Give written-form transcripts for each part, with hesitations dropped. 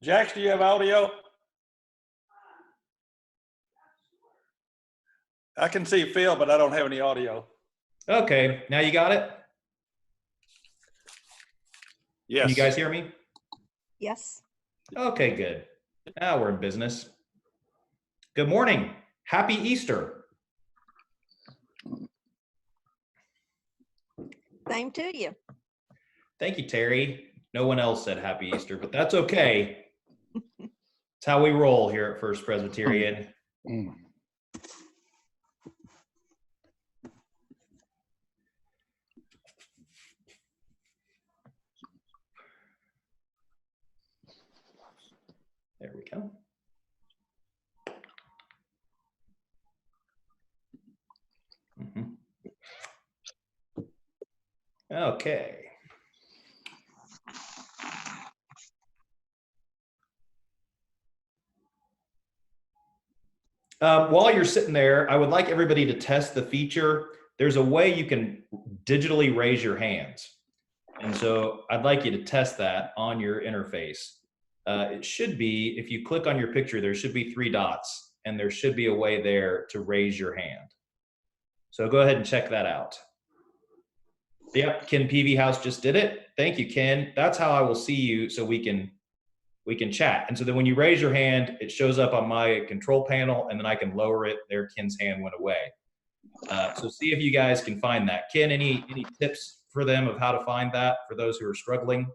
Jax, do you have audio? I can see Phil, but I don't have any audio. Okay, now you got it? Yes. Can you guys hear me? Yes. Okay, good. Now we're in business. Good morning. Happy Easter. Same to you. Thank you, Terry. No one else said happy Easter, but that's okay. It's how we roll here at First Presbyterian. There we go. Okay. While you're sitting there, I would like everybody to test the feature. There's a way you can digitally raise your hands. And so I'd like you to test that on your interface. It should be, if you click on your picture, there should be 3 dots, and there should be a way there to raise your hand. So go ahead and check that out. Yep, Ken Peavyhouse just did it. Thank you, Ken. That's how I will see you, so we can chat. And so then when you raise your hand, it shows up on my control panel, and then I can lower it. There, Ken's hand went away. So see if you guys can find that. Ken, any tips for them of how to find that for those who are struggling?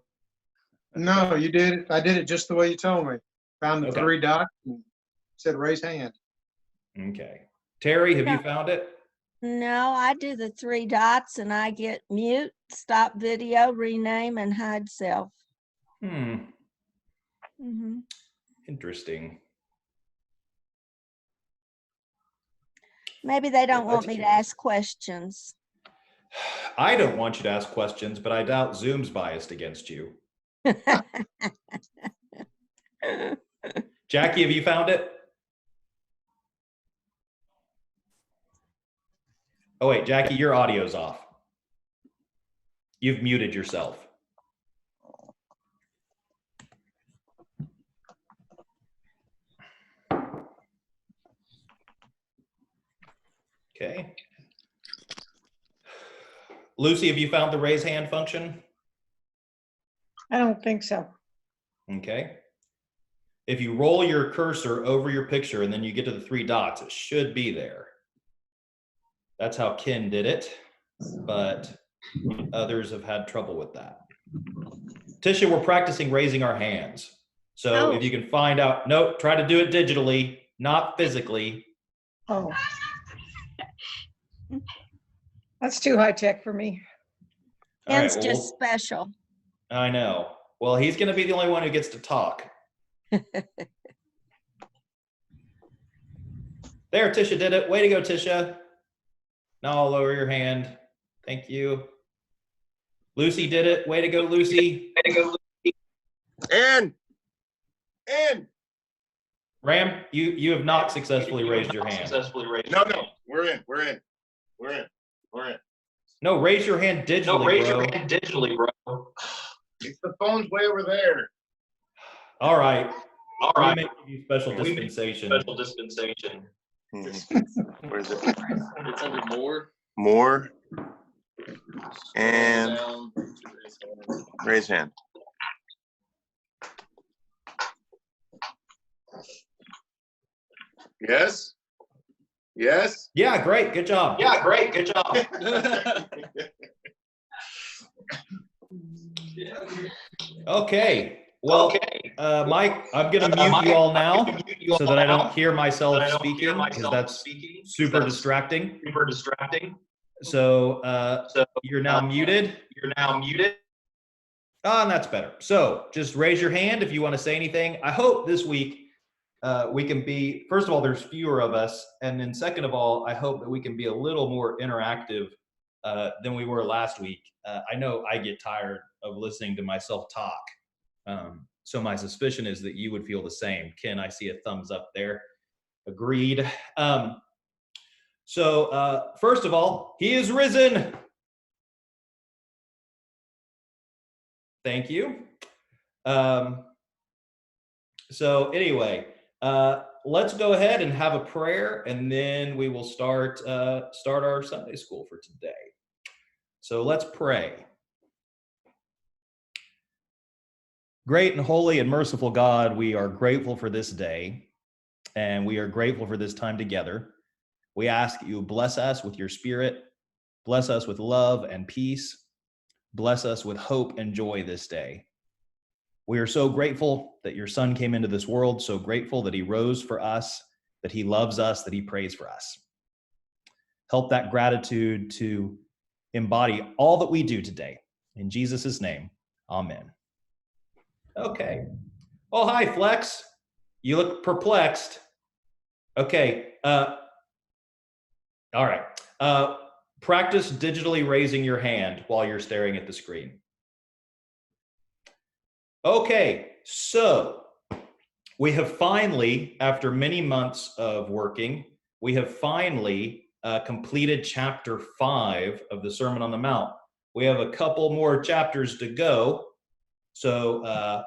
No, you did it. I did it just the way you told me. Found the Okay. 3 dots and said raise hand. Okay. Terry, have you found it? No, I do the 3 dots and I get mute, stop video, rename, and hide self. Interesting. Maybe they don't Well, want me to ask questions. I don't want you to ask questions, but I doubt Zoom's biased against you. Jackie, have you found it? Oh wait, Jackie, your audio's off. You've muted yourself. Okay. Lucy, have you found the raise hand function? I don't think so. Okay. If you roll your cursor over your picture and then you get to the 3 dots, it should be there. That's how Ken did it, but others have had trouble with that. Tisha, we're practicing raising our hands. So if you can find out, no, try to do it digitally, not physically. Oh. That's too high tech for me. All right, Ken's well, just special. I know. Well, he's going to be the only one who gets to talk. There, Tisha did it. Way to go, Tisha. Now I'll lower your hand. Thank you. Lucy did it. Way to go, Lucy. Way to go, Lucy. And Ram, you have not successfully raised your hand. no, we're in. No, raise your hand digitally, bro. It's the phone's way over there. All right. We may give you special dispensation. Where is it? It's under more. More and Down. raise hand. Yes. Yes. Yeah, great. Good job. Okay. Well, Mike, I'm going to mute you all now so that I don't hear myself speaking, because that's super distracting. So you're now muted. And that's better. So just raise your hand if you want to say anything. I hope this week we can be, first of all, there's fewer of us. And then second of all, I hope that we can be a little more interactive than we were last week. I know I get tired of listening to myself talk. So my suspicion is that you would feel the same. Ken, I see a thumbs up there. Agreed. So first of all, he is risen. Thank you. So anyway, let's go ahead and have a prayer, and then we will start our Sunday school for today. So let's pray. Great and holy and merciful God, we are grateful for this day, and we are grateful for this time together. We ask that you bless us with your Spirit, bless us with love and peace, bless us with hope and joy this day. We are so grateful that your Son came into this world, so grateful that he rose for us, that he loves us, that he prays for us. Help that gratitude to embody all that we do today. In Jesus' name, amen. Okay. Oh, hi, Flex. You look perplexed. Okay. All right. Practice digitally raising your hand while you're staring at the screen. Okay, so we have finally, after many months of working, we have finally completed chapter 5 of the Sermon on the Mount. We have a couple more chapters to go, so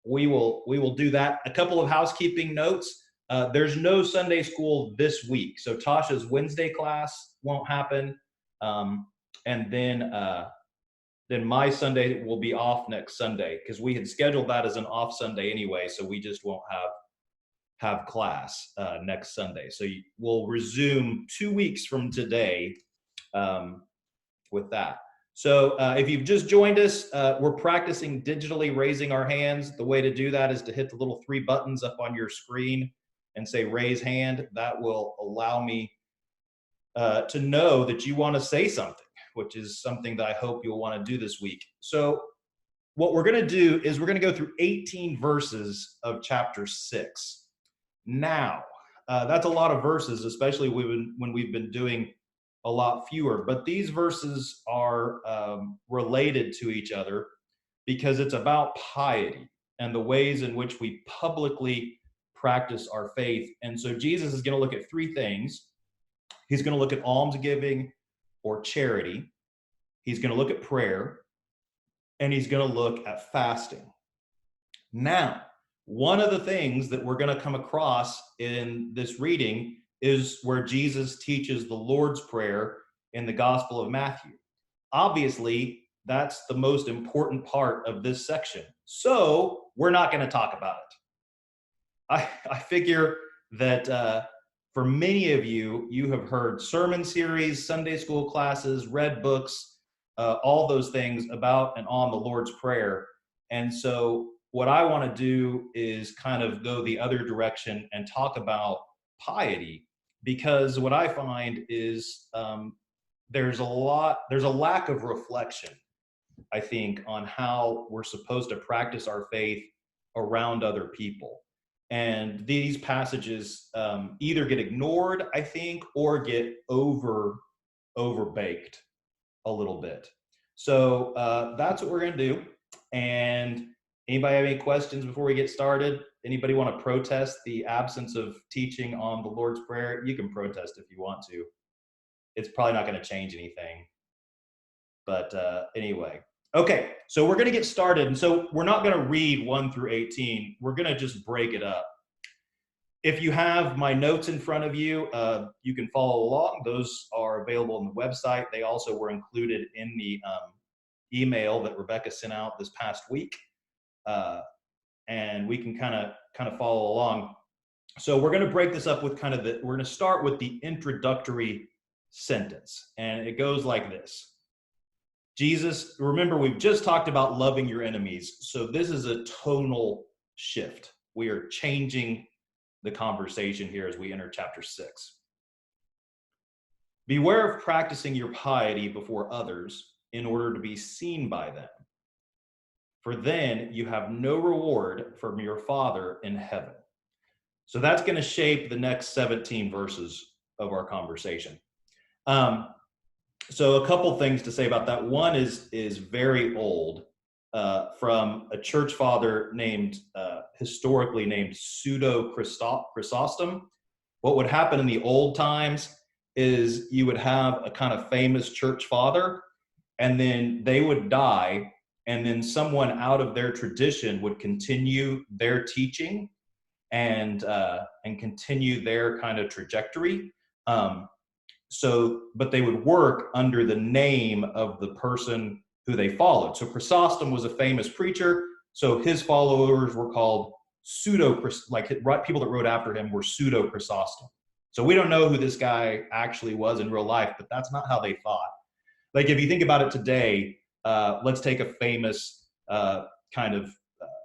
we will do that. A couple of housekeeping notes. There's no Sunday school this week, so Tasha's Wednesday class won't happen, and then my Sunday will be off next Sunday because we had scheduled that as an off Sunday anyway, so we just won't have class next Sunday. So we'll resume 2 weeks from today with that. So if you've just joined us, we're practicing digitally raising our hands. The way to do that is to hit the little 3 buttons up on your screen and say raise hand. That will allow me to know that you want to say something, which is something that I hope you'll want to do this week. So what we're going to do is we're going to go through 18 verses of chapter 6. Now, that's a lot of verses, especially when we've been doing a lot fewer, but these verses are related to each other because it's about piety and the ways in which we publicly practice our faith. And so Jesus is going to look at 3 things. He's going to look at almsgiving or charity. He's going to look at prayer, and he's going to look at fasting. Now, one of the things that we're going to come across in this reading is where Jesus teaches the Lord's Prayer in the Gospel of Matthew. Obviously, that's the most important part of this section. So we're not going to talk about it. I figure that for many of you, you have heard sermon series, Sunday school classes, read books, all those things about and on the Lord's Prayer. And so what I want to do is kind of go the other direction and talk about piety, because what I find is there's a lack of reflection, I think, on how we're supposed to practice our faith around other people. And these passages either get ignored, I think, or get overbaked a little bit. So that's what we're going to do. And anybody have any questions before we get started? Anybody want to protest the absence of teaching on the Lord's Prayer? You can protest if you want to. It's probably not going to change anything. But anyway. Okay, so we're going to get started. And so we're not going to read 1 through 18. We're going to just break it up. If you have my notes in front of you, you can follow along. Those are available on the website. They also were included in the email that Rebecca sent out this past week. And we can kind of follow along. So we're going to break this up with we're going to start with the introductory sentence. And it goes like this. Jesus, remember, we've just talked about loving your enemies. So this is a tonal shift. We are changing the conversation here as we enter chapter 6. Beware of practicing your piety before others in order to be seen by them. For then you have no reward from your Father in heaven. So that's going to shape the next 17 verses of our conversation. So a couple things to say about that. One is very old, from a church father historically named Pseudo-Chrysostom. What would happen in the old times is you would have a kind of famous church father, and then they would die, and then someone out of their tradition would continue their teaching and continue their kind of trajectory. But they would work under the name of the person who they followed. So Chrysostom was a famous preacher, so his followers were called people that wrote after him were pseudo Chrysostom. So we don't know who this guy actually was in real life, but that's not how they thought. Like if you think about it today, let's take a famous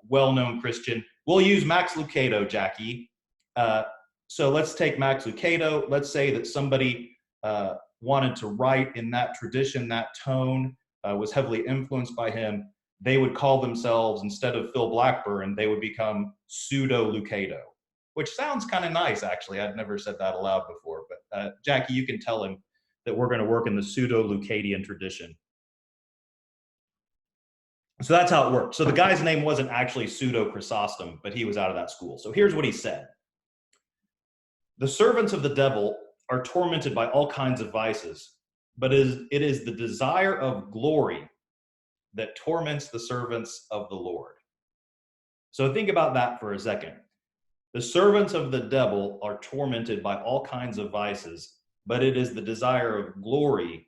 well-known Christian. We'll use Max Lucado, Jackie. So let's take Max Lucado. Let's say that somebody wanted to write in that tradition, that tone, was heavily influenced by him. They would call themselves, instead of Phil Blackburn, they would become pseudo Lucado, which sounds kind of nice, actually. I'd never said that aloud before, but Jackie, you can tell him that we're going to work in the pseudo Lucadian tradition. So that's how it worked. So the guy's name wasn't actually pseudo Chrysostom, but he was out of that school. So here's what he said. The servants of the devil are tormented by all kinds of vices, but it is the desire of glory that torments the servants of the Lord. So think about that for a second. The servants of the devil are tormented by all kinds of vices, but it is the desire of glory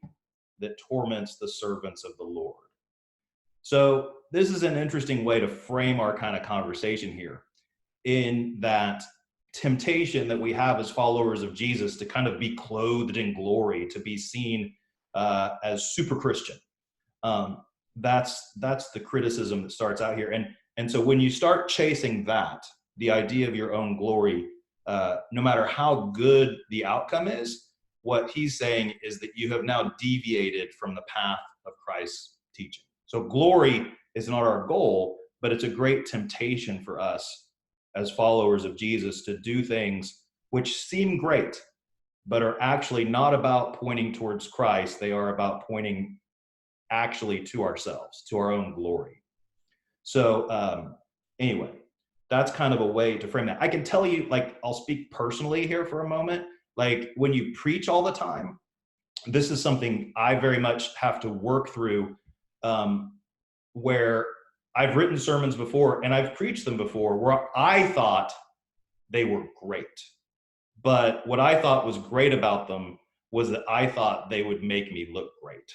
that torments the servants of the Lord. So this is an interesting way to frame our kind of conversation here, in that temptation that we have as followers of Jesus to kind of be clothed in glory, to be seen as super Christian. That's the criticism that starts out here. And so when you start chasing that, the idea of your own glory, no matter how good the outcome is, what he's saying is that you have now deviated from the path of Christ's teaching. So glory is not our goal, but it's a great temptation for us as followers of Jesus to do things which seem great, but are actually not about pointing towards Christ. They are about pointing actually to ourselves, to our own glory. So anyway, that's kind of a way to frame that. I can tell you, like, I'll speak personally here for a moment. Like when you preach all the time, this is something I very much have to work through, where I've written sermons before and I've preached them before where I thought they were great. But what I thought was great about them was that I thought they would make me look great.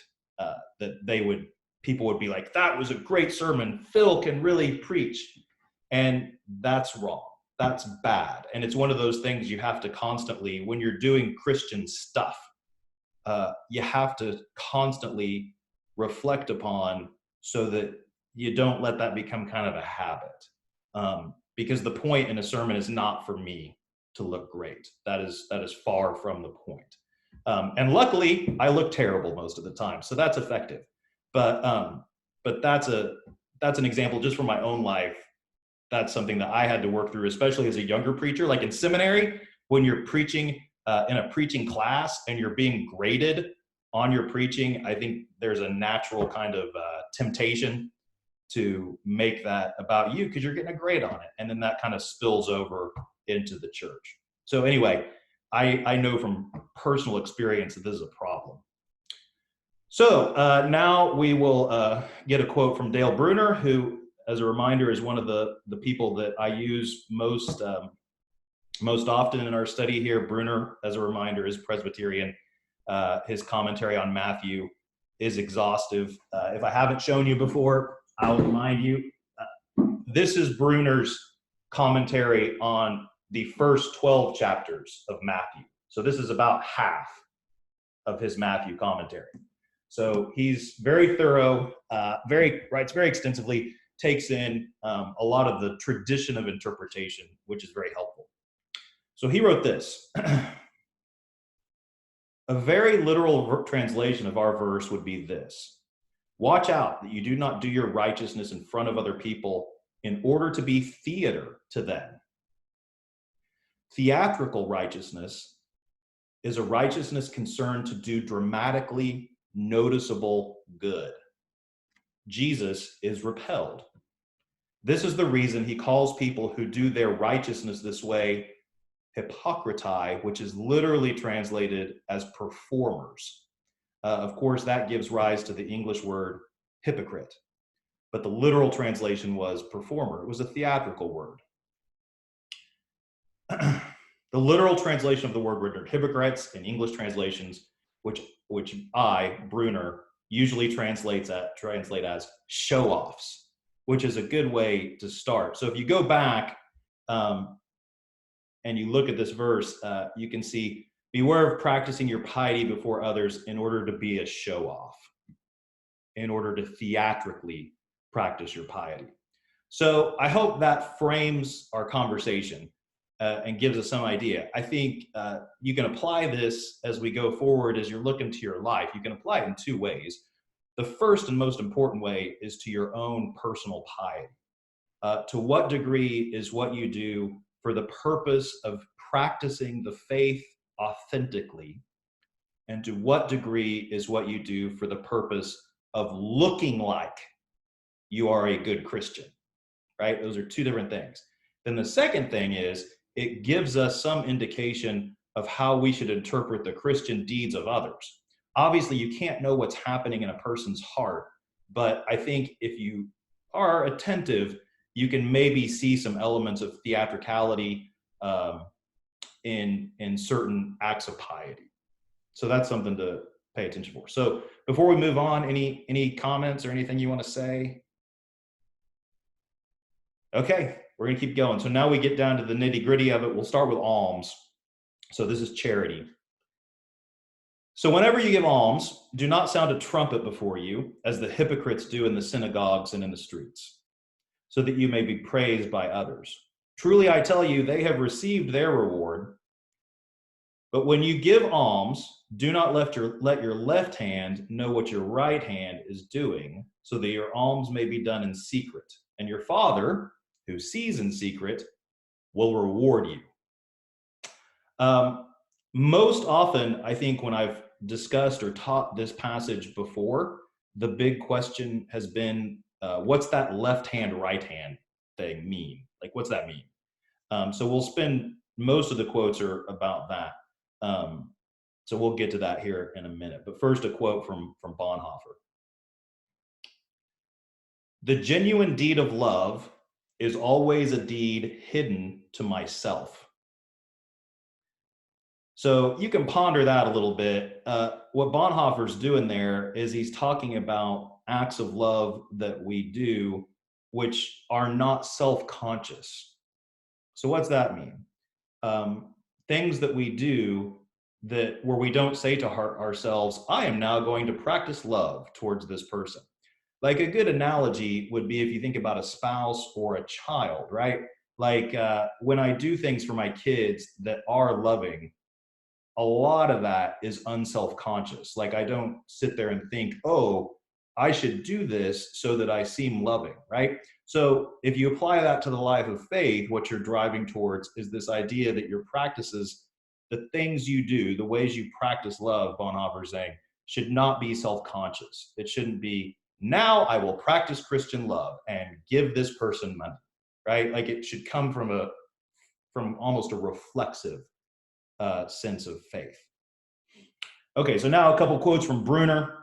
People would be like, that was a great sermon. Phil can really preach. And that's wrong. That's bad. And it's one of those things you have to constantly, when you're doing Christian stuff, you have to constantly reflect upon so that you don't let that become kind of a habit. Because the point in a sermon is not for me to look great. That is far from the point. And luckily, I look terrible most of the time, so that's effective. But that's an example just from my own life. That's something that I had to work through, especially as a younger preacher. Like in seminary, when you're preaching in a preaching class and you're being graded on your preaching, I think there's a natural kind of temptation to make that about you because you're getting a grade on it. And then that kind of spills over into the church. So anyway, I know from personal experience that this is a problem. So now we will get a quote from Dale Bruner, who, as a reminder, is one of the people that I use most often in our study here. Bruner, as a reminder, is Presbyterian. His commentary on Matthew is exhaustive. If I haven't shown you before, I'll remind you. This is Bruner's commentary on the first 12 chapters of Matthew. So this is about half of his Matthew commentary. So he's very thorough, writes very extensively, takes in a lot of the tradition of interpretation, which is very helpful. So he wrote this. A very literal translation of our verse would be this: watch out that you do not do your righteousness in front of other people in order to be theater to them. Theatrical righteousness is a righteousness concerned to do dramatically noticeable good. Jesus is repelled. This is the reason he calls people who do their righteousness this way hypocritai, which is literally translated as performers. Of course, that gives rise to the English word hypocrite. but the literal translation was performer. It was a theatrical word. The literal translation of the word rendered hypocrites in English translations, which I, Bruner, usually translate as show-offs, which is a good way to start. So if you go back and you look at this verse, you can see, beware of practicing your piety before others in order to be a show-off, in order to theatrically practice your piety. So I hope that frames our conversation and gives us some idea. I think you can apply this as we go forward, as you're looking to your life. You can apply it in two ways. The first and most important way is to your own personal piety. To what degree is what you do for the purpose of practicing the faith authentically? And to what degree is what you do for the purpose of looking like you are a good Christian, right? Those are two different things. Then the second thing is, it gives us some indication of how we should interpret the Christian deeds of others. Obviously, you can't know what's happening in a person's heart, but I think if you are attentive, you can maybe see some elements of theatricality in certain acts of piety. So that's something to pay attention for. So before we move on, any comments or anything you want to say? Okay, we're going to keep going. So now we get down to the nitty gritty of it. We'll start with alms. So this is charity. So whenever you give alms, do not sound a trumpet before you, as the hypocrites do in the synagogues and in the streets, so that you may be praised by others. Truly, I tell you, they have received their reward. But when you give alms, do not let your left hand know what your right hand is doing, so that your alms may be done in secret. And your Father, who sees in secret, will reward you. Most often, I think when I've discussed or taught this passage before, the big question has been, what's that left hand, right hand thing mean? Like, what's that mean? So we'll spend, most of the quotes are about that. So we'll get to that here in a minute. But first, a quote from Bonhoeffer. The genuine deed of love is always a deed hidden to myself. So you can ponder that a little bit. What Bonhoeffer's doing there is he's talking about acts of love that we do which are not self-conscious. So what's that mean? Things that we do that where we don't say to ourselves, I am now going to practice love towards this person. Like a good analogy would be if you think about a spouse or a child, right? Like when I do things for my kids that are loving, a lot of that is unself-conscious. Like I don't sit there and think, oh, I should do this so that I seem loving, right? So if you apply that to the life of faith, what you're driving towards is this idea that your practices, the things you do, the ways you practice love, Bonhoeffer is saying, should not be self-conscious. It shouldn't be, now I will practice Christian love and give this person money, right? Like it should come from almost a reflexive sense of faith. Okay, so now a couple quotes from Bruner.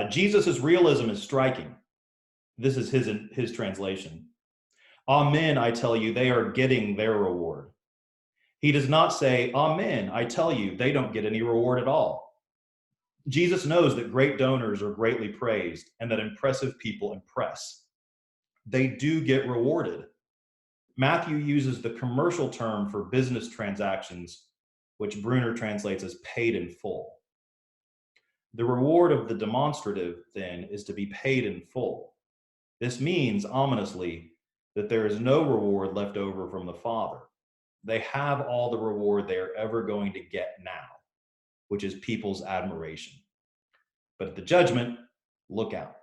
Jesus' realism is striking. This is his translation. Amen, I tell you, they are getting their reward. He does not say, Amen, I tell you, they don't get any reward at all. Jesus knows that great donors are greatly praised and that impressive people impress. They do get rewarded. Matthew uses the commercial term for business transactions, which Bruner translates as paid in full. The reward of the demonstrative, then, is to be paid in full. This means, ominously, that there is no reward left over from the Father. They have all the reward they are ever going to get now, which is people's admiration. But at the judgment, look out.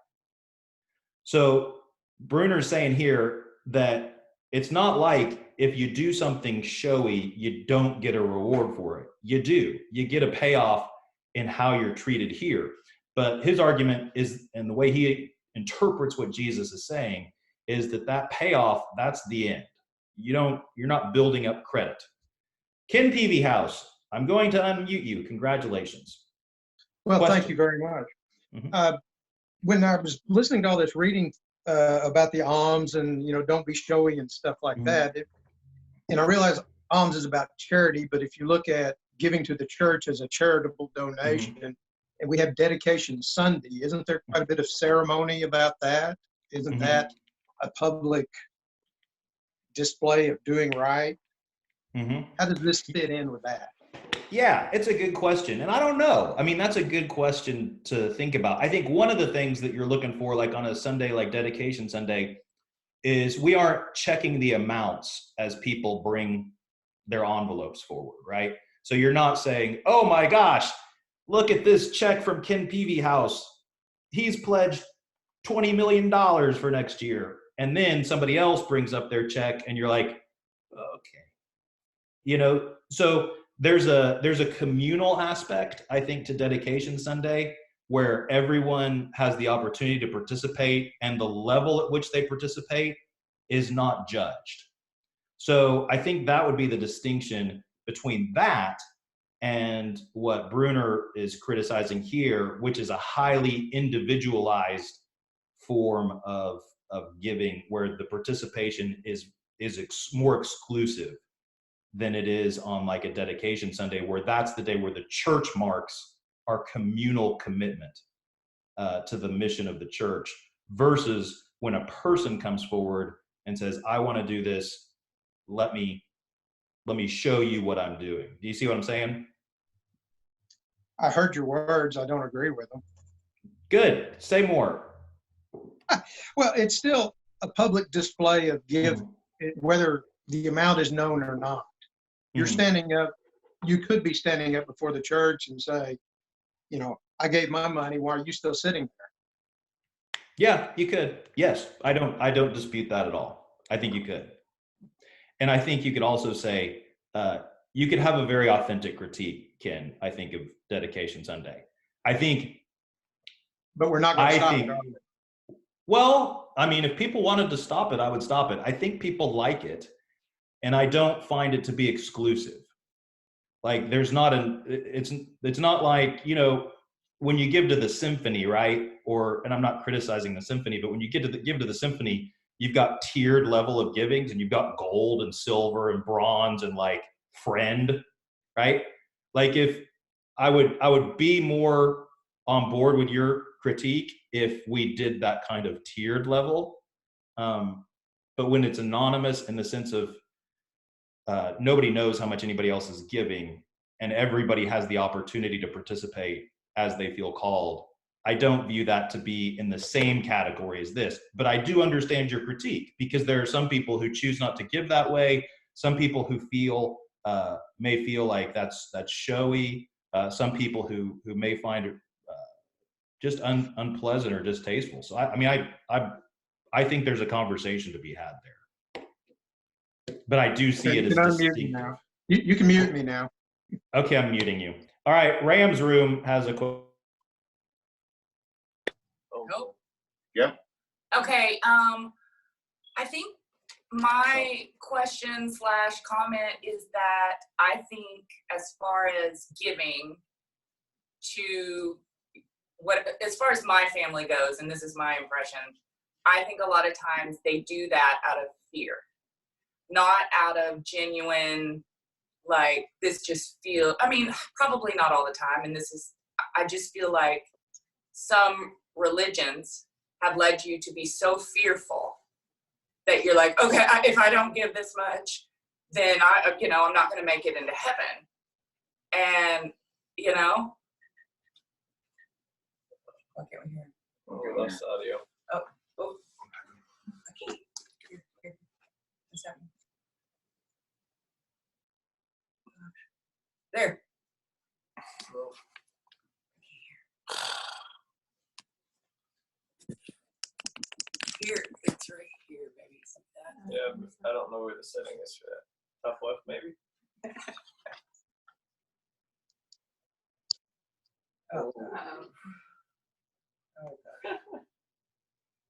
So Bruner's saying here that it's not like if you do something showy, you don't get a reward for it. You do. You get a payoff in how you're treated here. But his argument is, and the way he interprets what Jesus is saying, is that payoff, that's the end. You're not building up credit. Ken Peavy House, I'm going to unmute you. Congratulations. Well, Question. thank you very much. Mhm. When I was listening to all this reading about the alms and, don't be showy and stuff like Mhm. that. And I realize alms is about charity, but if you look at giving to the church as a charitable donation, and we have dedication Sunday, isn't there quite a bit of ceremony about that? Isn't Mhm. that a public display of doing right? Mm-hmm. How does this fit in with that? Yeah, it's a good question. And I don't know. I mean, that's a good question to think about. I think one of the things that you're looking for, like on a Sunday, like Dedication Sunday, is we aren't checking the amounts as people bring their envelopes forward, right? So you're not saying, oh my gosh, look at this check from Ken Peavy House. He's pledged $20 million for next year. And then somebody else brings up their check and you're like, okay. So there's a communal aspect, I think, to Dedication Sunday where everyone has the opportunity to participate and the level at which they participate is not judged. So I think that would be the distinction between that and what Bruner is criticizing here, which is a highly individualized form of giving where the participation is more exclusive than it is on like a Dedication Sunday, where that's the day where the church marks our communal commitment to the mission of the church, versus when a person comes forward and says, I want to do this, let me show you what I'm doing. Do you see what I'm saying? I heard your words. I don't agree with them. Good. Say more. Well, it's still a public display of give, whether the amount is known or not. You're Mhm. standing up, you could be standing up before the church and say, I gave my money, why are you still sitting there? Yeah, you could. Yes, I don't dispute that at all. I think you could. And I think you could also say, you could have a very authentic critique, Ken, I think, of Dedication Sunday. I think, But we're not going to I stop think, it, are we? well, I mean, if people wanted to stop it, I would stop it. I think people like it, and I don't find it to be exclusive. Like there's not it's not like, when you give to the symphony, right? And I'm not criticizing the symphony, but when you give to the symphony, you've got tiered level of givings and you've got gold and silver and bronze and like friend, right? Like if I would be more on board with your critique if we did that kind of tiered level. But when it's anonymous in the sense of nobody knows how much anybody else is giving and everybody has the opportunity to participate as they feel called, I don't view that to be in the same category as this. But I do understand your critique, because there are some people who choose not to give that way. Some people who may feel like that's showy. Some people who may find it just unpleasant or distasteful. So I think there's a conversation to be had there. But I do see Okay, it you as can unmute me distinctive. now. You can mute me now. Okay, I'm muting you. All right, Ram's Room has a question. Nope. Yeah. Okay, I think my question / comment is that I think as far as giving to as far as my family goes, and this is my impression, I think a lot of times they do that out of fear, not out of genuine, like, this just probably not all the time. And I just feel like some religions have led you to be so fearful that you're like, okay, if I don't give this much, then I'm not going to make it into heaven. And, what can we hear? We lost audio. Oh, okay. Here. What's happening? There. Here, it's right here, maybe. See that? Yeah, but I don't know where the setting is for that. Top left, maybe? Oh.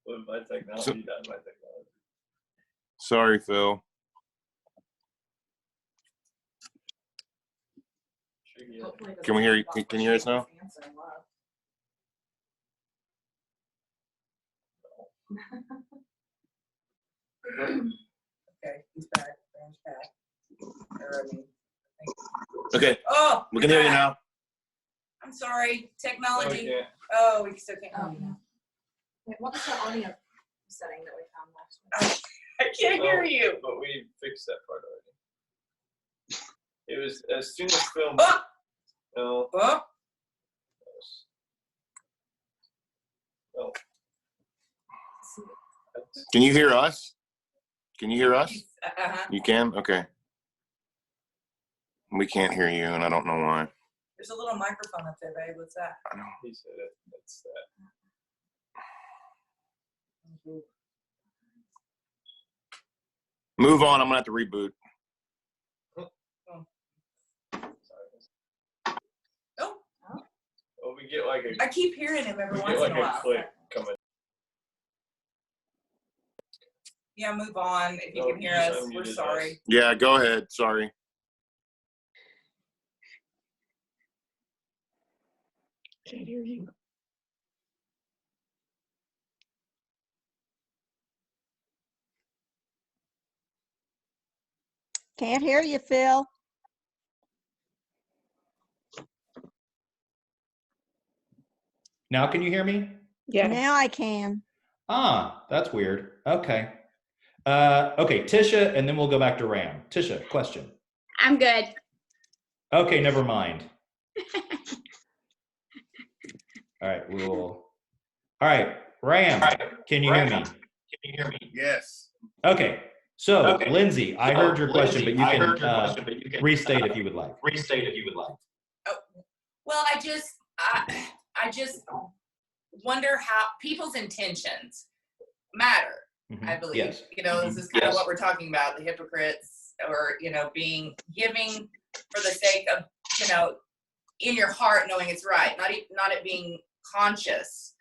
What my technology done? My technology. Sorry, Phil. Can we hear you? Can you hear us now? Okay, he's back. Aaron's back. Or, I mean, Okay, oh, we can hear you back. now. I'm sorry, technology. Okay. Oh, we still can't hear you now. Wait, what was the audio setting that we found last week? I can't hear Oh. you. But we fixed that part already. It was as soon as Phil. Oh, No. oh, No. Can you hear us? Can you hear us? uh-huh. You can? Okay. We can't hear you, and I don't know why. There's a little microphone up there, babe. What's that? I know. He said it. That's that. Move on. I'm gonna have to reboot. Oh, Well, we get like a. I keep hearing him every We once get in like a a while. click coming. Yeah, move on. If you Oh, can hear you us, just we're unmuted sorry. us. Yeah, go ahead. Sorry. Can't hear you. Can't hear you, Phil. Now can you hear me? Yeah. Now I can. Ah, that's weird. Okay. Okay, Tisha, and then we'll go back to Ram. Tisha, question. I'm good. Okay, never mind. All right, all right, Ram, can you hear me? Yes. Okay, so Lindsay, I heard your question, but you can restate if you would like. Well, I just wonder how people's intentions matter. I Mhm. believe, Yes. you know, this is kind of what we're talking about, the hypocrites, or, you know, giving for the sake of, you know, in your heart knowing it's right, not it being conscious,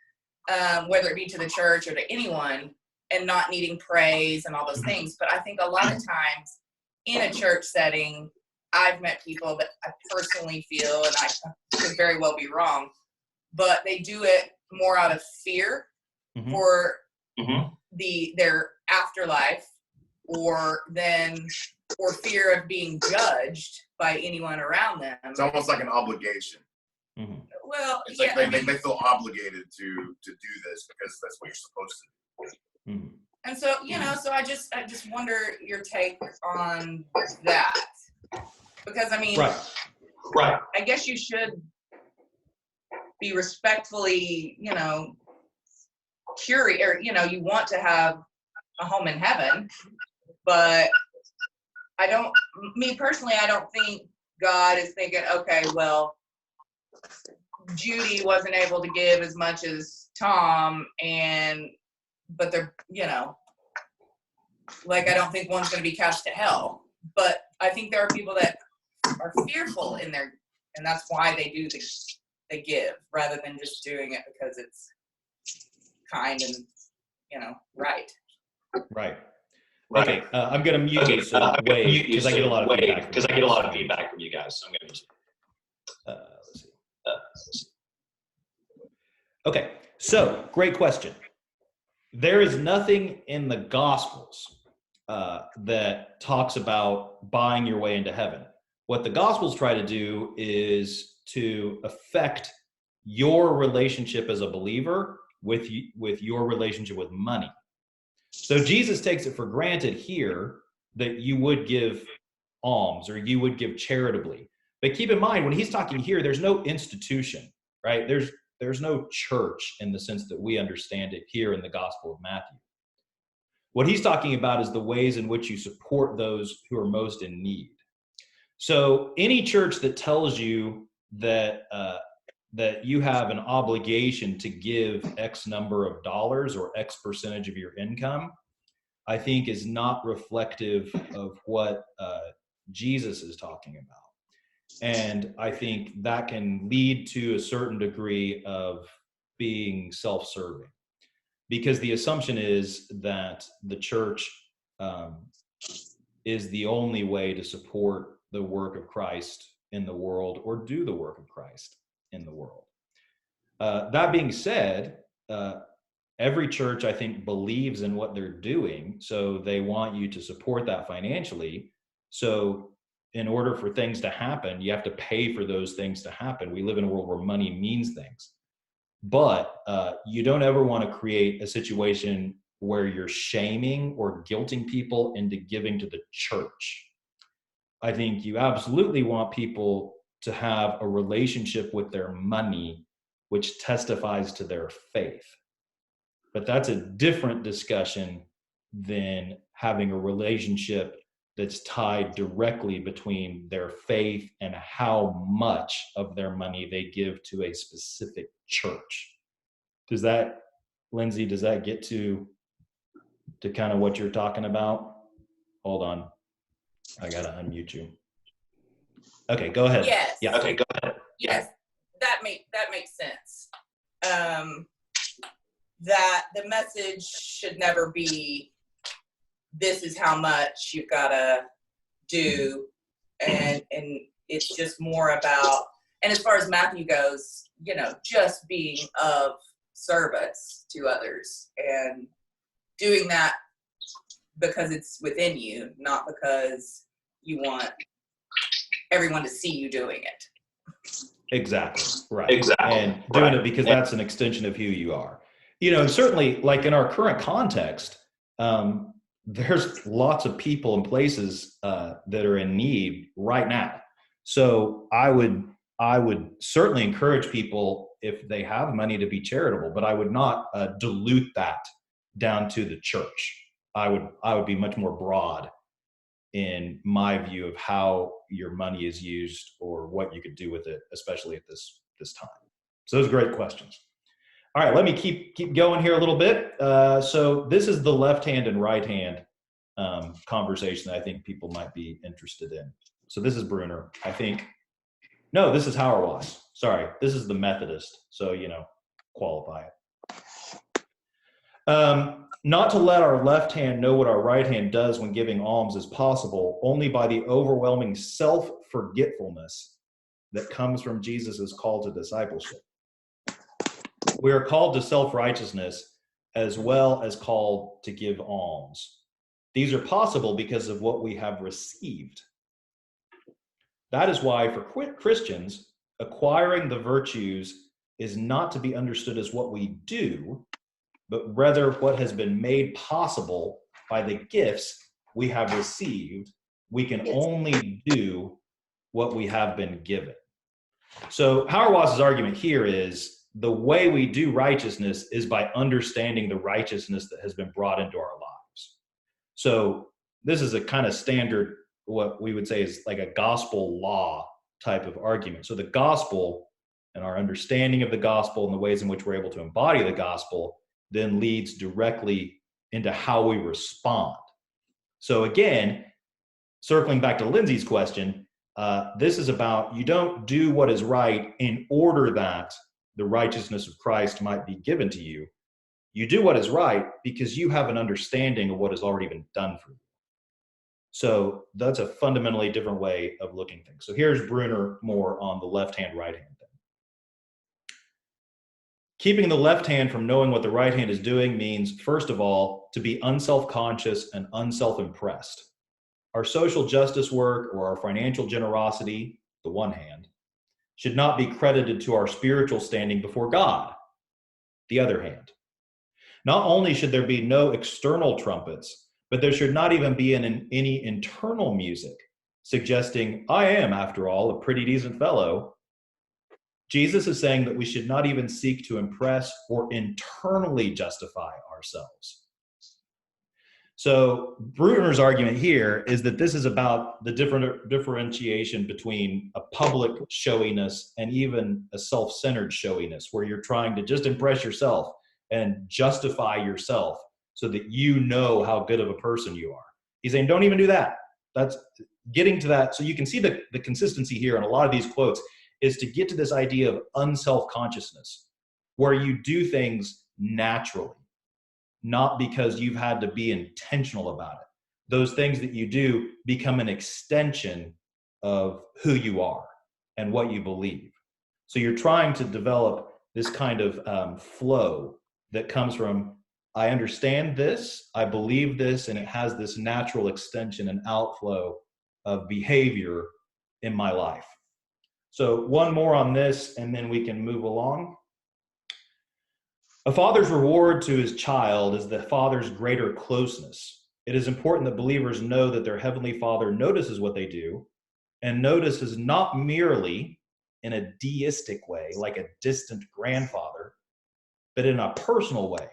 whether it be to the church or to anyone, and not needing praise and all those things. But I think a lot of times in a church setting, I've met people that I personally feel, and I could very well be wrong, but they do it more out of fear Mhm. for their afterlife, or fear of being judged by anyone around them. It's almost like an obligation. Mhm. Well, It's yeah, like they feel obligated to do this because that's what you're supposed to do. Mhm. and so, you know, so I just wonder your take on that, because I mean, Right. I guess you should be respectfully, you know, curious, or, you know, you want to have a home in heaven, but me personally, I don't think God is thinking, okay, well, Judy wasn't able to give as much as Tom, but they're, you know, like, I don't think one's going to be cast to hell, but I think there are people that are fearful and that's why they give, rather than just doing it because it's kind and, you know, right. Right. Okay, I'm going to mute you, so wait, because I get a lot of feedback from you guys. So I'm going to let's see. Okay, so great question. There is nothing in the Gospels that talks about buying your way into heaven. What the Gospels try to do is to affect your relationship as a believer with your relationship with money. So Jesus takes it for granted here that you would give alms or you would give charitably. But keep in mind, when he's talking here, there's no institution, right? There's no church in the sense that we understand it here in the Gospel of Matthew. What he's talking about is the ways in which you support those who are most in need. So any church that tells you that that you have an obligation to give X number of dollars or X percentage of your income, I think is not reflective of what Jesus is talking about. And I think that can lead to a certain degree of being self-serving, because the assumption is that the church is the only way to support the work of Christ in the world, or do the work of Christ in the world. That being said, every church, I think, believes in what they're doing. So they want you to support that financially. So in order for things to happen, you have to pay for those things to happen. We live in a world where money means things. But you don't ever want to create a situation where you're shaming or guilting people into giving to the church. I think you absolutely want people to have a relationship with their money, which testifies to their faith. But that's a different discussion than having a relationship that's tied directly between their faith and how much of their money they give to a specific church. Does that, Lindsay, does that get to kind of what you're talking about? Hold on. I got to unmute you. Okay, go ahead. Yes. Yeah. Okay, go ahead. Yes, that makes sense. That the message should never be, this is how much you've got to do, and it's just more about, and as far as Matthew goes, you know, just being of service to others and doing that because it's within you, not because you want everyone to see you doing it. Exactly. Right. Exactly. And doing it because that's an extension of who you are. You know, and certainly like in our current context, there's lots of people and places that are in need right now. So I would certainly encourage people, if they have money, to be charitable, but I would not dilute that down to the church. I would be much more broad in my view of how your money is used or what you could do with it, especially at this time. So those are great questions. All right, let me keep going here a little bit. So this is the left hand and right hand conversation that I think people might be interested in. So this is Bruner. I think, no, this is Hauerwas. Sorry, this is the Methodist. So, you know, qualify it. Not to let our left hand know what our right hand does when giving alms is possible, only by the overwhelming self-forgetfulness that comes from Jesus' call to discipleship. We are called to self-righteousness as well as called to give alms. These are possible because of what we have received. That is why for Christians, acquiring the virtues is not to be understood as what we do, but rather what has been made possible by the gifts we have received. We can only do what we have been given. So Hauerwas' argument here is the way we do righteousness is by understanding the righteousness that has been brought into our lives. So this is a kind of standard, what we would say is like a gospel law type of argument. So the gospel and our understanding of the gospel and the ways in which we're able to embody the gospel then leads directly into how we respond. So again, circling back to Lindsay's question, this is about, you don't do what is right in order that the righteousness of Christ might be given to you. You do what is right because you have an understanding of what has already been done for you. So that's a fundamentally different way of looking at things. So here's Bruner more on the left-hand, right-hand thing. Keeping the left hand from knowing what the right hand is doing means, first of all, to be unself-conscious and unself-impressed. Our social justice work or our financial generosity, the one hand, should not be credited to our spiritual standing before God, the other hand. Not only should there be no external trumpets, but there should not even be any internal music suggesting, I am, after all, a pretty decent fellow. Jesus is saying that we should not even seek to impress or internally justify ourselves. So Bruner's argument here is that this is about the differentiation between a public showiness and even a self-centered showiness, where you're trying to just impress yourself and justify yourself so that you know how good of a person you are. He's saying, don't even do that. That's getting to that. So you can see the consistency here in a lot of these quotes is to get to this idea of unself-consciousness, where you do things naturally, not because you've had to be intentional about it. Those things that you do become an extension of who you are and what you believe. So you're trying to develop this kind of flow that comes from, I understand this, I believe this, and it has this natural extension and outflow of behavior in my life. So one more on this, and then we can move along. A father's reward to his child is the father's greater closeness. It is important that believers know that their heavenly Father notices what they do, and notices not merely in a deistic way, like a distant grandfather, but in a personal way,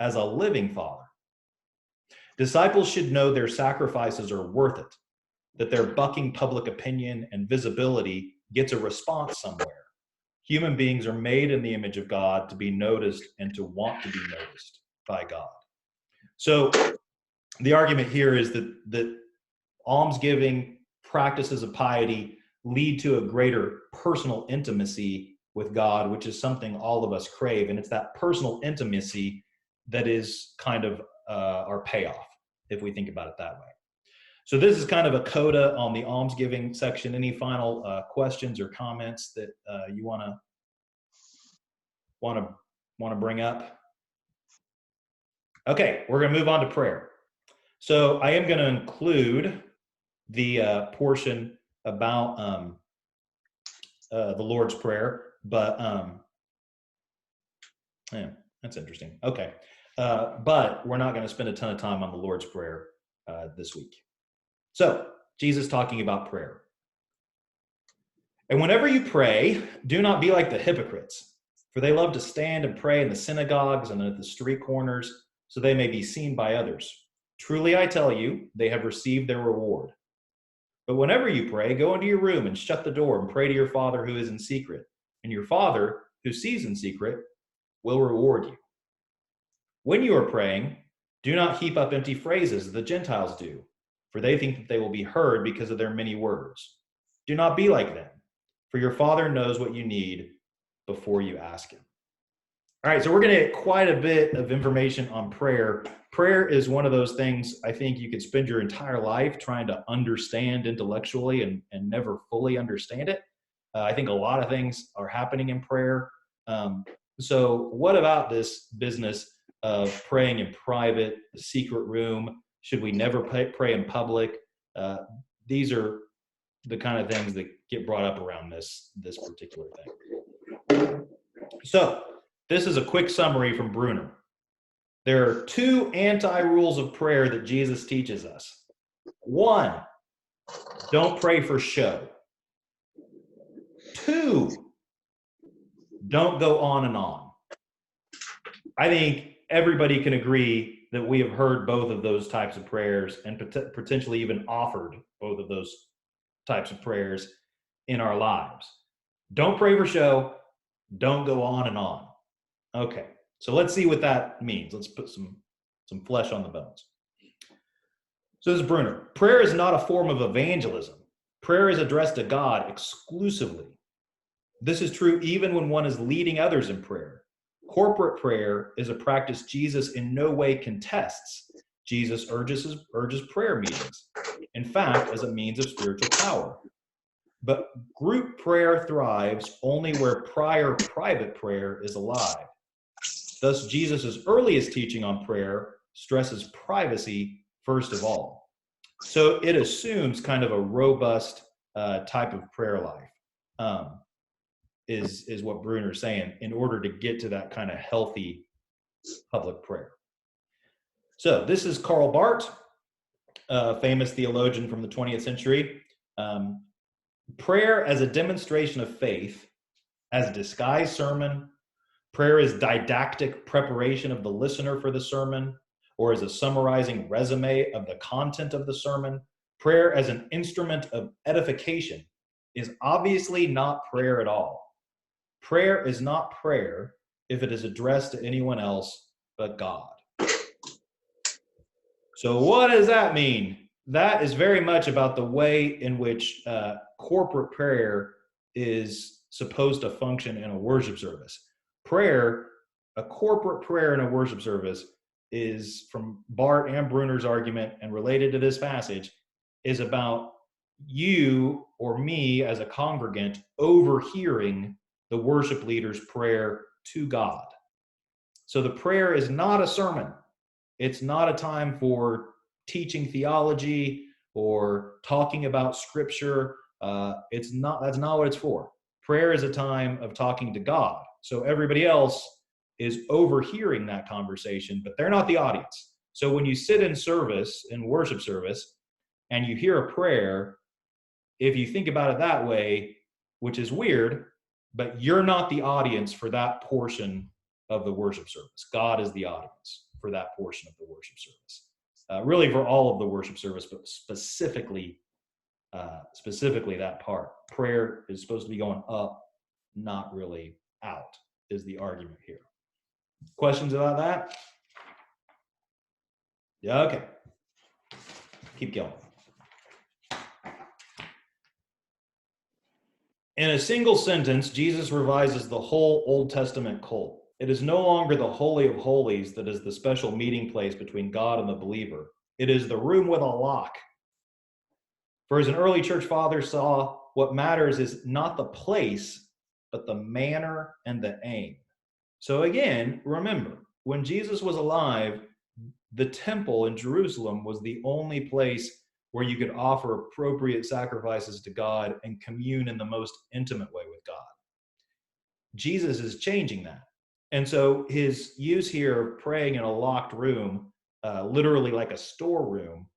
as a living father. Disciples should know their sacrifices are worth it, that their bucking public opinion and visibility gets a response somewhere. Human beings are made in the image of God to be noticed and to want to be noticed by God. So the argument here is that almsgiving, practices of piety lead to a greater personal intimacy with God, which is something all of us crave. And it's that personal intimacy that is kind of our payoff, if we think about it that way. So this is kind of a coda on the almsgiving section. Any final questions or comments that you want to bring up? Okay, we're going to move on to prayer. So I am going to include the portion about the Lord's Prayer, but yeah, that's interesting. Okay, but we're not going to spend a ton of time on the Lord's Prayer this week. So Jesus talking about prayer. And whenever you pray, do not be like the hypocrites, for they love to stand and pray in the synagogues and at the street corners, so they may be seen by others. Truly I tell you, they have received their reward. But whenever you pray, go into your room and shut the door and pray to your Father who is in secret, and your Father who sees in secret will reward you. When you are praying, do not heap up empty phrases as the Gentiles do, for they think that they will be heard because of their many words. Do not be like them, for your Father knows what you need before you ask him. All right, so we're going to get quite a bit of information on prayer. Prayer is one of those things I think you could spend your entire life trying to understand intellectually and never fully understand it. I think a lot of things are happening in prayer. So what about this business of praying in private, the secret room? Should we never pray in public? These are the kind of things that get brought up around this particular thing. So this is a quick summary from Bruner. There are two anti-rules of prayer that Jesus teaches us. One, don't pray for show. Two, don't go on and on. I think everybody can agree that we have heard both of those types of prayers and potentially even offered both of those types of prayers in our lives. Don't pray for show. Don't go on and on. Okay, so let's see what that means. Let's put some flesh on the bones. So this is Bruner. Prayer is not a form of evangelism. Prayer is addressed to God exclusively. This is true even when one is leading others in prayer. Corporate prayer is a practice Jesus in no way contests. Jesus urges prayer meetings, in fact, as a means of spiritual power. But group prayer thrives only where prior private prayer is alive. Thus, Jesus' earliest teaching on prayer stresses privacy first of all. So it assumes kind of a robust type of prayer life, is what Bruner's saying, in order to get to that kind of healthy public prayer. So this is Karl Barth, a famous theologian from the 20th century. Prayer as a demonstration of faith, as a disguised sermon. Prayer is didactic preparation of the listener for the sermon, or as a summarizing resume of the content of the sermon. Prayer as an instrument of edification is obviously not prayer at all. Prayer is not prayer if it is addressed to anyone else but God. So what does that mean? That is very much about the way in which corporate prayer is supposed to function in a worship service. Prayer, a corporate prayer in a worship service, is, from Barth and Bruner's argument and related to this passage, is about you or me as a congregant overhearing the worship leader's prayer to God. So the prayer is not a sermon. It's not a time for teaching theology or talking about scripture. That's not what it's for. Prayer is a time of talking to God. So everybody else is overhearing that conversation, but they're not the audience. So when you sit in service, in worship service, and you hear a prayer, if you think about it that way, which is weird, but you're not the audience for that portion of the worship service. God is the audience for that portion of the worship service. Really for all of the worship service, but specifically that part. Prayer is supposed to be going up, not really out, is the argument here. Questions about that? Yeah, okay. Keep going. In a single sentence, Jesus revises the whole Old Testament cult. It is no longer the Holy of Holies that is the special meeting place between God and the believer. It is the room with a lock. For as an early church father saw, what matters is not the place, but the manner and the aim. So again, remember, when Jesus was alive, the temple in Jerusalem was the only place where you could offer appropriate sacrifices to God and commune in the most intimate way with God. Jesus is changing that. And so his use here of praying in a locked room, literally like a storeroom,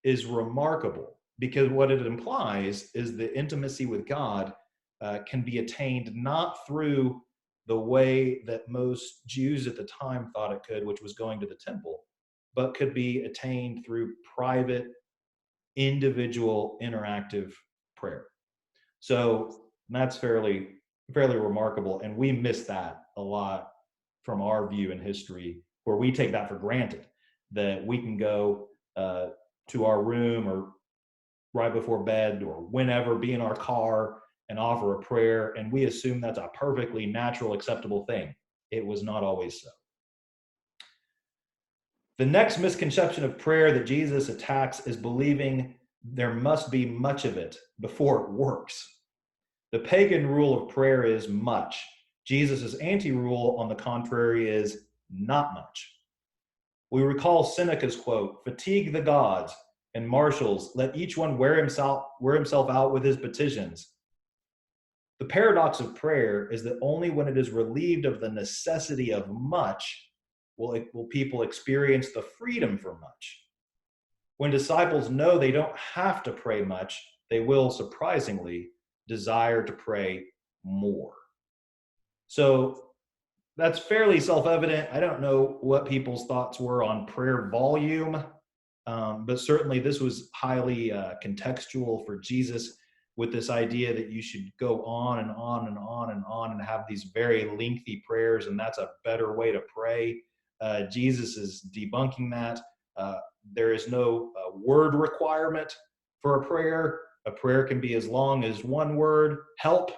is remarkable, because what it implies is the intimacy with God can be attained not through the way that most Jews at the time thought it could, which was going to the temple, but could be attained through private, individual, interactive prayer. So that's fairly remarkable, and we miss that a lot from our view in history, where we take that for granted, that we can go to our room or right before bed or whenever, be in our car and offer a prayer, and we assume that's a perfectly natural, acceptable thing. It was not always so. The next misconception of prayer that Jesus attacks is believing there must be much of it before it works. The pagan rule of prayer is much. Jesus' anti-rule, on the contrary, is not much. We recall Seneca's quote, "Fatigue the gods, and marshals, let each one wear himself out with his petitions." The paradox of prayer is that only when it is relieved of the necessity of much will people experience the freedom for much. When disciples know they don't have to pray much, they will, surprisingly, desire to pray more. So that's fairly self-evident. I don't know what people's thoughts were on prayer volume, but certainly this was highly contextual for Jesus, with this idea that you should go on and on and on and on and have these very lengthy prayers, and that's a better way to pray. Jesus is debunking that. There is no word requirement for a prayer. A prayer can be as long as one word, help,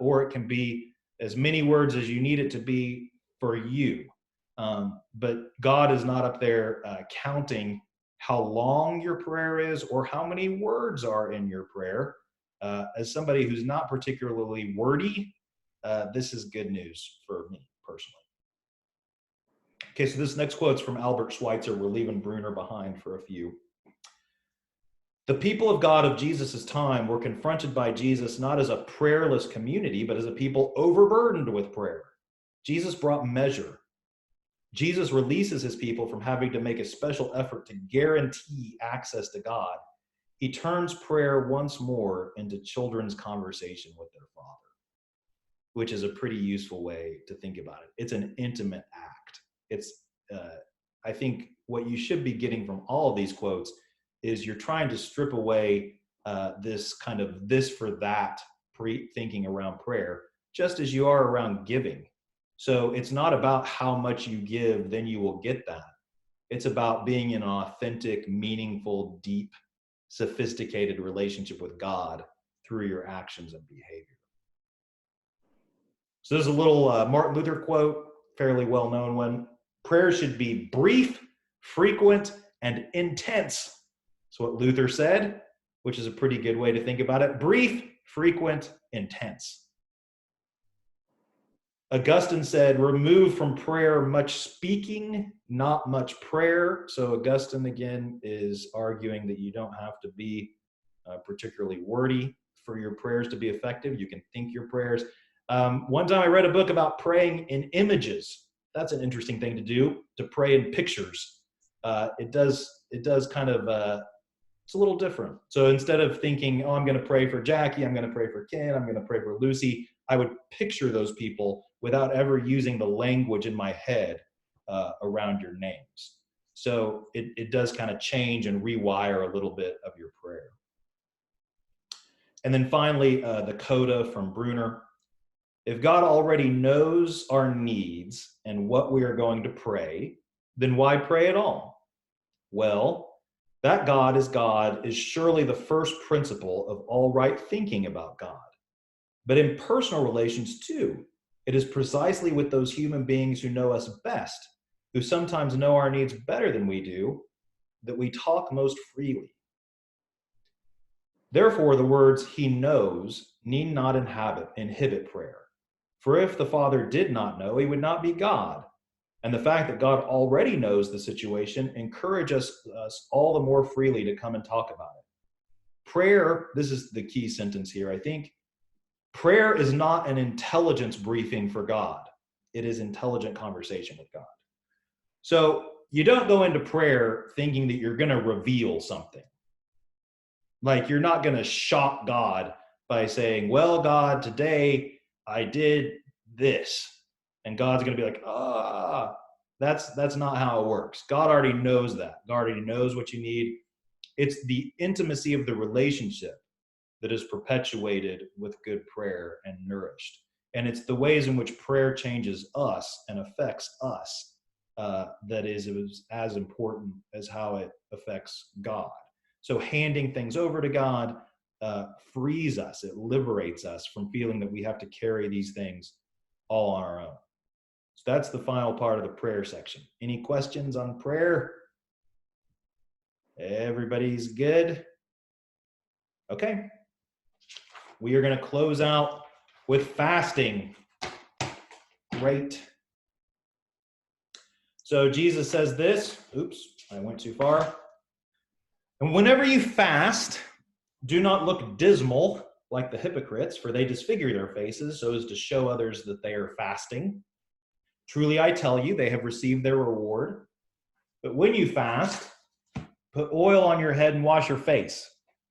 or it can be as many words as you need it to be for you. But God is not up there counting how long your prayer is or how many words are in your prayer. As somebody who's not particularly wordy, this is good news for me personally. Okay, so this next quote's from Albert Schweitzer. We're leaving Bruner behind for a few. The people of God of Jesus' time were confronted by Jesus not as a prayerless community, but as a people overburdened with prayer. Jesus brought measure. Jesus releases his people from having to make a special effort to guarantee access to God. He turns prayer once more into children's conversation with their Father, which is a pretty useful way to think about it. It's an intimate act. I think what you should be getting from all of these quotes is you're trying to strip away this kind of this for that thinking around prayer, just as you are around giving. So it's not about how much you give, then you will get that. It's about being in an authentic, meaningful, deep, sophisticated relationship with God through your actions and behavior. So there's a little Martin Luther quote, fairly well-known one. Prayer should be brief, frequent, and intense. That's what Luther said, which is a pretty good way to think about it. Brief, frequent, intense. Augustine said, remove from prayer much speaking, not much prayer. So Augustine, again, is arguing that you don't have to be particularly wordy for your prayers to be effective. You can think your prayers. One time I read a book about praying in images. That's an interesting thing to do, to pray in pictures. It does kind of, it's a little different. So instead of thinking, oh, I'm going to pray for Jackie, I'm going to pray for Ken, I'm going to pray for Lucy, I would picture those people without ever using the language in my head around your names. So it does kind of change and rewire a little bit of your prayer. And then finally, the coda from Bruner. If God already knows our needs and what we are going to pray, then why pray at all? Well, that God is surely the first principle of all right thinking about God. But in personal relations too, it is precisely with those human beings who know us best, who sometimes know our needs better than we do, that we talk most freely. Therefore, the words "he knows" need not inhibit prayer. For if the Father did not know, he would not be God. And the fact that God already knows the situation encourages us all the more freely to come and talk about it. Prayer, this is the key sentence here, I think. Prayer is not an intelligence briefing for God. It is intelligent conversation with God. So you don't go into prayer thinking that you're going to reveal something. Like you're not going to shock God by saying, well, God, today I did this. And God's going to be like, that's not how it works. God already knows that. God already knows what you need. It's the intimacy of the relationship that is perpetuated with good prayer and nourished. And it's the ways in which prayer changes us and affects us that is as important as how it affects God. So handing things over to God frees us. It liberates us from feeling that we have to carry these things all on our own. So that's the final part of the prayer section. Any questions on prayer? Everybody's good? Okay. We are going to close out with fasting. Great. So Jesus says this. Oops, I went too far. And whenever you fast, do not look dismal like the hypocrites, for they disfigure their faces so as to show others that they are fasting. Truly, I tell you, they have received their reward. But when you fast, put oil on your head and wash your face,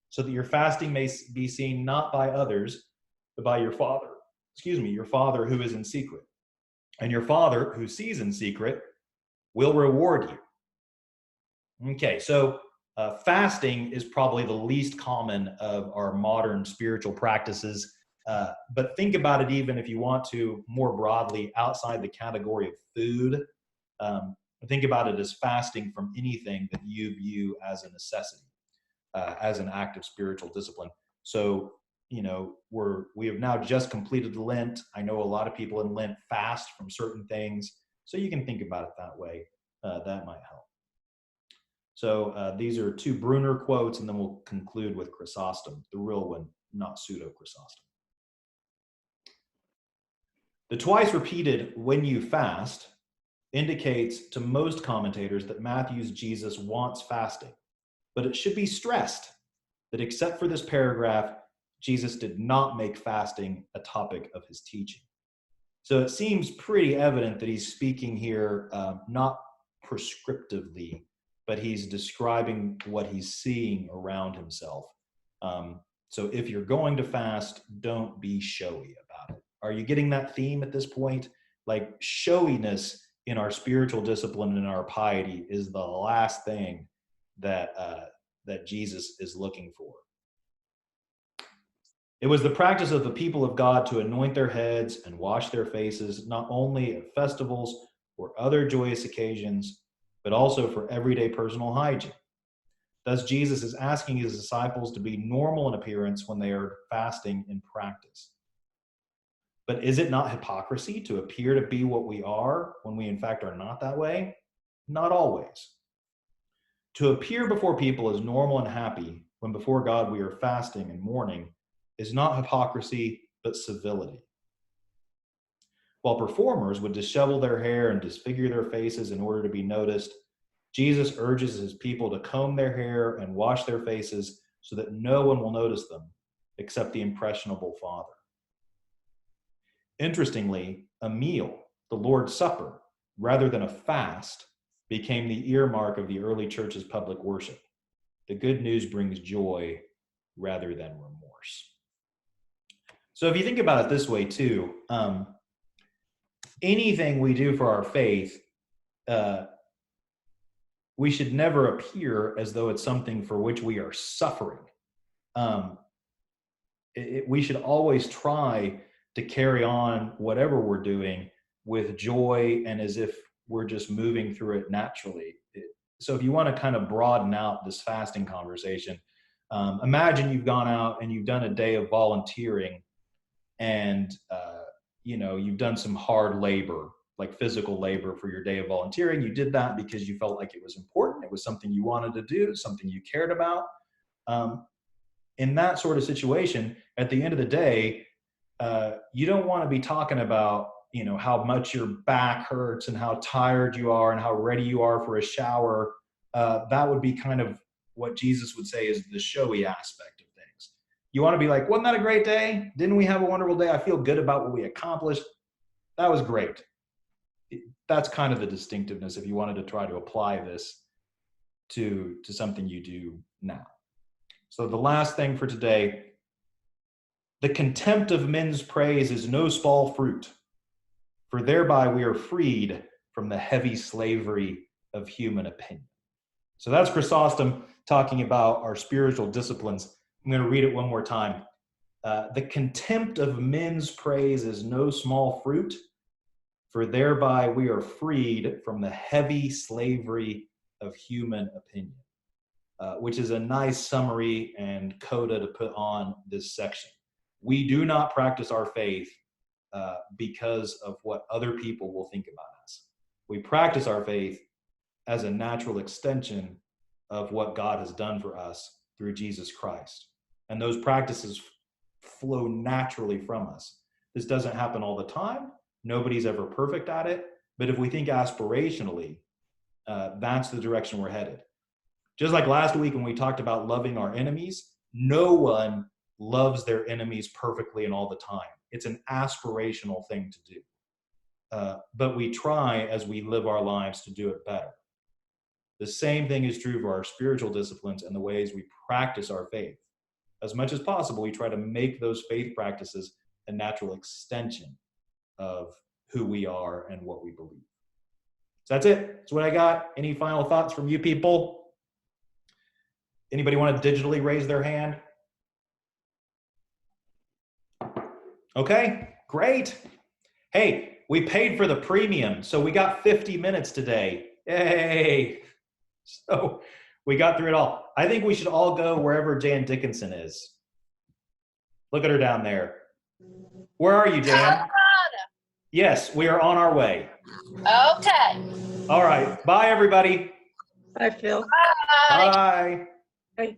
so that your fasting may be seen not by others, but by your Father. Your Father who is in secret. And your Father who sees in secret will reward you. Okay, so fasting is probably the least common of our modern spiritual practices. But think about it even if you want to more broadly outside the category of food. Think about it as fasting from anything that you view as a necessity, as an act of spiritual discipline. So, we have now just completed Lent. I know a lot of people in Lent fast from certain things. So you can think about it that way. That might help. So these are two Bruner quotes, and then we'll conclude with Chrysostom, the real one, not pseudo-Chrysostom. The twice repeated "when you fast" indicates to most commentators that Matthew's Jesus wants fasting, but it should be stressed that except for this paragraph, Jesus did not make fasting a topic of his teaching. So it seems pretty evident that he's speaking here not prescriptively, but he's describing what he's seeing around himself. So if you're going to fast, don't be showy about it. Are you getting that theme at this point? Like showiness in our spiritual discipline and in our piety is the last thing that Jesus is looking for. It was the practice of the people of God to anoint their heads and wash their faces, not only at festivals or other joyous occasions, but also for everyday personal hygiene. Thus, Jesus is asking his disciples to be normal in appearance when they are fasting in practice. But is it not hypocrisy to appear to be what we are when we in fact are not that way? Not always. To appear before people as normal and happy when before God we are fasting and mourning is not hypocrisy, but civility. while performers would dishevel their hair and disfigure their faces in order to be noticed, Jesus urges his people to comb their hair and wash their faces so that no one will notice them except the impressionable Father. Interestingly, a meal, the Lord's Supper, rather than a fast, became the earmark of the early church's public worship. The good news brings joy rather than remorse. So if you think about it this way too, anything we do for our faith, we should never appear as though it's something for which we are suffering. We should always try to carry on whatever we're doing with joy and as if we're just moving through it naturally. So if you want to kind of broaden out this fasting conversation, imagine you've gone out and you've done a day of volunteering and you've done some hard labor, like physical labor for your day of volunteering. You did that because you felt like it was important. It was something you wanted to do, something you cared about. In that sort of situation, at the end of the day, you don't want to be talking about, how much your back hurts and how tired you are and how ready you are for a shower. That would be kind of what Jesus would say is the showy aspect of things. You want to be like, wasn't that a great day? Didn't we have a wonderful day? I feel good about what we accomplished. That was great. That's kind of the distinctiveness if you wanted to try to apply this to something you do now. So the last thing for today, the contempt of men's praise is no small fruit, for thereby we are freed from the heavy slavery of human opinion. So that's Chrysostom talking about our spiritual disciplines. I'm going to read it one more time. The contempt of men's praise is no small fruit, for thereby we are freed from the heavy slavery of human opinion, which is a nice summary and coda to put on this section. We do not practice our faith because of what other people will think about us. We practice our faith as a natural extension of what God has done for us through Jesus Christ. And those practices flow naturally from us. This doesn't happen all the time. Nobody's ever perfect at it. But if we think aspirationally, that's the direction we're headed. Just like last week when we talked about loving our enemies, no one loves their enemies perfectly and all the time. It's an aspirational thing to do. But we try as we live our lives to do it better. The same thing is true for our spiritual disciplines and the ways we practice our faith. As much as possible, we try to make those faith practices a natural extension of who we are and what we believe. So that's it. That's what I got. Any final thoughts from you people? Anybody want to digitally raise their hand? Okay, great. Hey, we paid for the premium, so we got 50 minutes today. Yay. So we got through it all. I think we should all go wherever Jan Dickinson is. Look at her down there. Where are you, Jan? Yes, we are on our way. Okay. All right. Bye, everybody. Bye, Phil. Bye. Bye. Bye.